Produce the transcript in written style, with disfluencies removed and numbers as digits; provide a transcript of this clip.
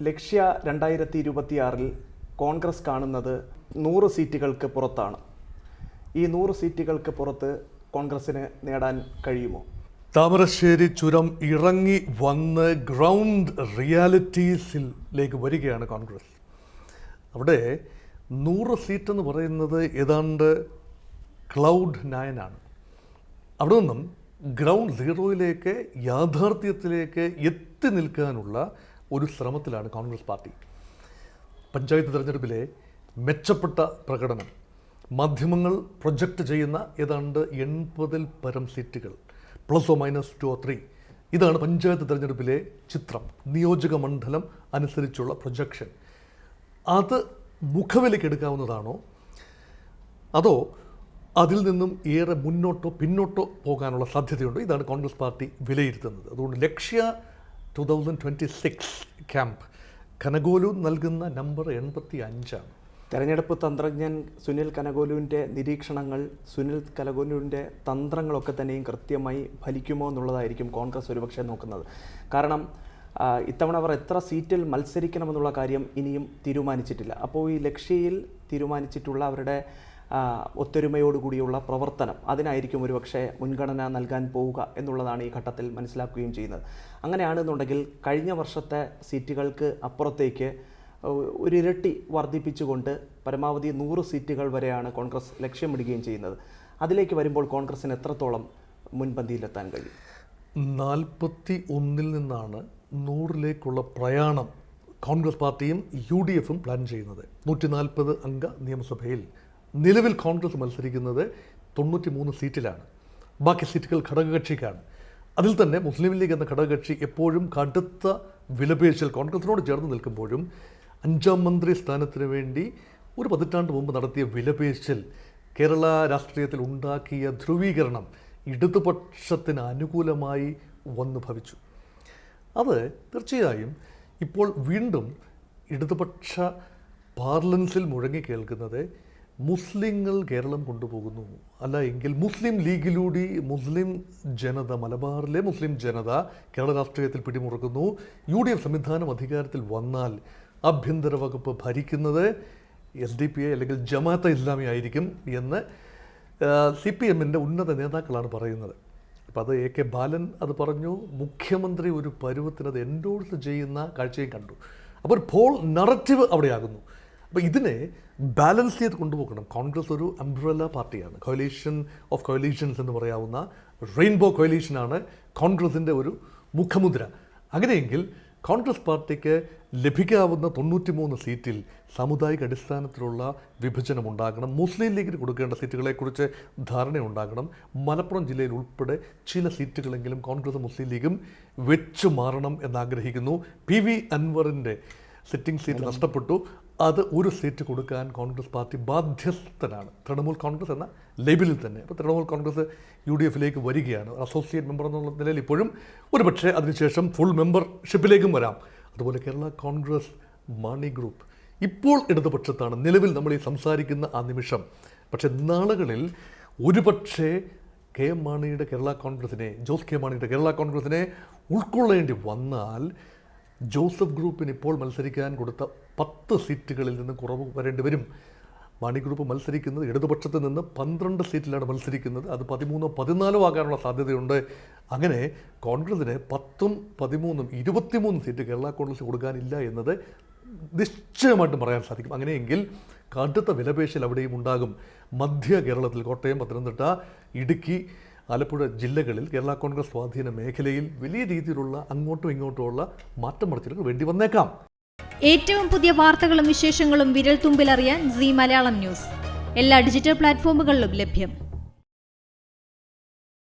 ലക്ഷ്യ 2026 കോൺഗ്രസ് കാണുന്നത് 100 സീറ്റുകൾക്ക് പുറത്താണ്. ഈ 100 സീറ്റുകൾക്ക് പുറത്ത് കോൺഗ്രസിന് നേടാൻ കഴിയുമോ? താമരശ്ശേരി ചുരം ഇറങ്ങി വന്ന് ഗ്രൗണ്ട് റിയാലിറ്റീസിലേക്ക് വരികയാണ് കോൺഗ്രസ്. അവിടെ 100 സീറ്റെന്ന് പറയുന്നത് ഏതാണ്ട് ക്ലൗഡ് 9 ആണ്. അവിടെ നിന്നും ഗ്രൗണ്ട് സീറോയിലേക്ക്, യാഥാർത്ഥ്യത്തിലേക്ക് എത്തി നിൽക്കാനുള്ള ഒരു ശ്രമത്തിലാണ് കോൺഗ്രസ് പാർട്ടി. പഞ്ചായത്ത് തിരഞ്ഞെടുപ്പിലെ മെച്ചപ്പെട്ട പ്രകടനം, മാധ്യമങ്ങൾ പ്രൊജക്റ്റ് ചെയ്യുന്ന ഏതാണ്ട് 80-ൽ പരം സീറ്റുകൾ, ±2 or 3, ഇതാണ് പഞ്ചായത്ത് തിരഞ്ഞെടുപ്പിലെ ചിത്രം, നിയോജക മണ്ഡലം അനുസരിച്ചുള്ള പ്രൊജക്ഷൻ. അത് മുഖവിലേക്ക് എടുക്കാവുന്നതാണോ, അതോ അതിൽ നിന്നും ഏറെ മുന്നോട്ടോ പിന്നോട്ടോ പോകാനുള്ള സാധ്യതയുണ്ടോ? ഇതാണ് കോൺഗ്രസ് പാർട്ടി വിലയിരുത്തുന്നത്. അതുകൊണ്ട് ലക്ഷ്യ 2026 ക്യാമ്പ് കനകോലു നൽകുന്ന നമ്പർ 85 ആണ്. തെരഞ്ഞെടുപ്പ് തന്ത്രജ്ഞൻ സുനിൽ കനകോലുവിൻ്റെ നിരീക്ഷണങ്ങൾ, സുനിൽ കനകോലുവിൻ്റെ തന്ത്രങ്ങളൊക്കെ തന്നെയും കൃത്യമായി ഫലിക്കുമോ എന്നുള്ളതായിരിക്കും കോൺഗ്രസ് ഒരുപക്ഷെ നോക്കുന്നത്. കാരണം ഇത്തവണ അവർ എത്ര സീറ്റിൽ മത്സരിക്കണമെന്നുള്ള കാര്യം ഇനിയും തീരുമാനിച്ചിട്ടില്ല. അപ്പോൾ ഈ ലക്ഷ്യയിൽ തീരുമാനിച്ചിട്ടുള്ള അവരുടെ ഒത്തൊരുമയോടുകൂടിയുള്ള പ്രവർത്തനം, അതിനായിരിക്കും ഒരുപക്ഷെ മുൻഗണന നൽകാൻ പോവുക എന്നുള്ളതാണ് ഈ ഘട്ടത്തിൽ മനസ്സിലാക്കുകയും ചെയ്യുന്നത്. അങ്ങനെയാണെന്നുണ്ടെങ്കിൽ കഴിഞ്ഞ വർഷത്തെ സീറ്റുകൾക്ക് അപ്പുറത്തേക്ക് ഒരു ഇരട്ടി വർദ്ധിപ്പിച്ചുകൊണ്ട് പരമാവധി 100 സീറ്റുകൾ വരെയാണ് കോൺഗ്രസ് ലക്ഷ്യമിടുകയും ചെയ്യുന്നത്. അതിലേക്ക് വരുമ്പോൾ കോൺഗ്രസിന് എത്രത്തോളം മുൻപന്തിയിലെത്താൻ കഴിയും? 41-ൽ നിന്നാണ് 100-ലേക്കുള്ള പ്രയാണം കോൺഗ്രസ് പാർട്ടിയും UDFും പ്ലാൻ ചെയ്യുന്നത്. 140 അംഗ നിയമസഭയിൽ നിലവിൽ കോൺഗ്രസ് മത്സരിക്കുന്നത് 93 സീറ്റിലാണ്. ബാക്കി സീറ്റുകൾ ഘടകകക്ഷിക്കാണ്. അതിൽ തന്നെ മുസ്ലിം ലീഗ് എന്ന ഘടകകക്ഷി എപ്പോഴും കടുത്ത വിലപേശൽ കോൺഗ്രസിനോട് ചേർന്ന് നിൽക്കുമ്പോഴും 5ാം മന്ത്രി സ്ഥാനത്തിന് വേണ്ടി ഒരു 10 പതിറ്റാണ്ട് മുമ്പ് നടത്തിയ വിലപേശൽ കേരള രാഷ്ട്രീയത്തിൽ ഉണ്ടാക്കിയ ധ്രുവീകരണം ഇടതുപക്ഷത്തിന് അനുകൂലമായി വന്നു ഭവിച്ചു. അത് തീർച്ചയായും ഇപ്പോൾ വീണ്ടും ഇടതുപക്ഷ പാർലൻസിൽ മുഴങ്ങി കേൾക്കുന്നത് മുസ്ലിങ്ങൾ കേരളം കൊണ്ടുപോകുന്നു, അല്ല എങ്കിൽ മുസ്ലിം ലീഗിലൂടെ മുസ്ലിം ജനത, മലബാറിലെ മുസ്ലിം ജനത കേരള രാഷ്ട്രീയത്തിൽ പിടിമുറുക്കുന്നു. UDF സംവിധാനം അധികാരത്തിൽ വന്നാൽ ആഭ്യന്തര വകുപ്പ് ഭരിക്കുന്നത് SDPI അല്ലെങ്കിൽ ജമാഅത്തെ ഇസ്ലാമി ആയിരിക്കും എന്ന് CPMൻ്റെ ഉന്നത നേതാക്കളാണ് പറയുന്നത്. അപ്പോൾ അത് AK ബാലൻ അത് പറഞ്ഞു. മുഖ്യമന്ത്രി ഒരു പരുവത്തിന് അത് എൻഡോഴ്സ് ചെയ്യുന്ന കാഴ്ചയും കണ്ടു. അപ്പോൾ പോൾ നറേറ്റീവ് അവിടെയാകുന്നു. അപ്പോൾ ഇതിനെ ബാലൻസ് ചെയ്ത് കൊണ്ടുപോകണം. കോൺഗ്രസ് ഒരു അംബ്രല്ല പാർട്ടിയാണ്, കോalition ഓഫ് കോalitions എന്ന് പറയാവുന്ന റെയിൻബോ കോalitionാണ് കോൺഗ്രസിൻ്റെ ഒരു മുഖമുദ്ര. അങ്ങനെയെങ്കിൽ കോൺഗ്രസ് പാർട്ടിക്ക് ലഭിക്കാവുന്ന 93 സീറ്റിൽ സാമുദായിക അടിസ്ഥാനത്തിലുള്ള വിഭജനമുണ്ടാകണം. മുസ്ലിം ലീഗിന് കൊടുക്കേണ്ട സീറ്റുകളെക്കുറിച്ച് ധാരണയുണ്ടാകണം. മലപ്പുറം ജില്ലയിൽ ഉൾപ്പെടെ ചില സീറ്റുകളെങ്കിലും കോൺഗ്രസ് മുസ്ലിം ലീഗും വെച്ചു മാറണം എന്നാഗ്രഹിക്കുന്നു. PV അൻവറിൻ്റെ സിറ്റിംഗ് സീറ്റ് നഷ്ടപ്പെട്ടു. അത് ഒരു സീറ്റ് കൊടുക്കാൻ കോൺഗ്രസ് പാർട്ടി ബാധ്യസ്ഥനാണ്, തൃണമൂൽ കോൺഗ്രസ് എന്ന ലേബലിൽ തന്നെ. അപ്പോൾ തൃണമൂൽ കോൺഗ്രസ് UDFിലേക്ക് വരികയാണ്. അസോസിയേറ്റ് മെമ്പർ എന്നുള്ള നിലയിൽ ഇപ്പോഴും ഒരുപക്ഷെ അതിനുശേഷം ഫുൾ മെമ്പർഷിപ്പിലേക്കും വരാം. അതുപോലെ കേരള കോൺഗ്രസ് മാണി ഗ്രൂപ്പ് ഇപ്പോൾ ഇടതുപക്ഷത്താണ് നിലവിൽ നമ്മൾ ഈ സംസാരിക്കുന്ന ആ നിമിഷം. പക്ഷേ നാളുകളിൽ ഒരുപക്ഷെ KM മാണിയുടെ കേരള കോൺഗ്രസിനെ, ജോസ് കെ മാണിയുടെ കേരള കോൺഗ്രസിനെ ഉൾക്കൊള്ളേണ്ടി വന്നാൽ ജോസഫ് ഗ്രൂപ്പിന് ഇപ്പോൾ മത്സരിക്കാൻ കൊടുത്ത 10 സീറ്റുകളിൽ നിന്ന് കുറവ് വരേണ്ടി വരും. മാണി ഗ്രൂപ്പ് മത്സരിക്കുന്നത് ഇടതുപക്ഷത്ത് നിന്ന് 12 സീറ്റിലാണ് മത്സരിക്കുന്നത്. അത് 13 14 ആകാനുള്ള സാധ്യതയുണ്ട്. അങ്ങനെ കോൺഗ്രസിന് 10 13 23 സീറ്റ് കേരള കോൺഗ്രസ് കൊടുക്കാനില്ല എന്നത് നിശ്ചയമായിട്ടും പറയാൻ സാധിക്കും. അങ്ങനെയെങ്കിൽ കടുത്ത വിലപേശൽ അവിടെയും ഉണ്ടാകും. മധ്യ കേരളത്തിൽ കോട്ടയം, പത്തനംതിട്ട, ഇടുക്കി, ആലപ്പുഴ ജില്ലകളിൽ കേരള കോൺഗ്രസ് സ്വാധീന മേഖലയിൽ വലിയ രീതിയിലുള്ള അങ്ങോട്ടും ഇങ്ങോട്ടുമുള്ള മാറ്റം മറിച്ചിലുകൾ വേണ്ടി വന്നേക്കാം. ഏറ്റവും പുതിയ വാർത്തകളും വിശേഷങ്ങളും വിരൽ തുമ്പിലറിയാൻ Zee മലയാളം ന്യൂസ് എല്ലാ ഡിജിറ്റൽ പ്ലാറ്റ്ഫോമുകളിലും ലഭ്യം.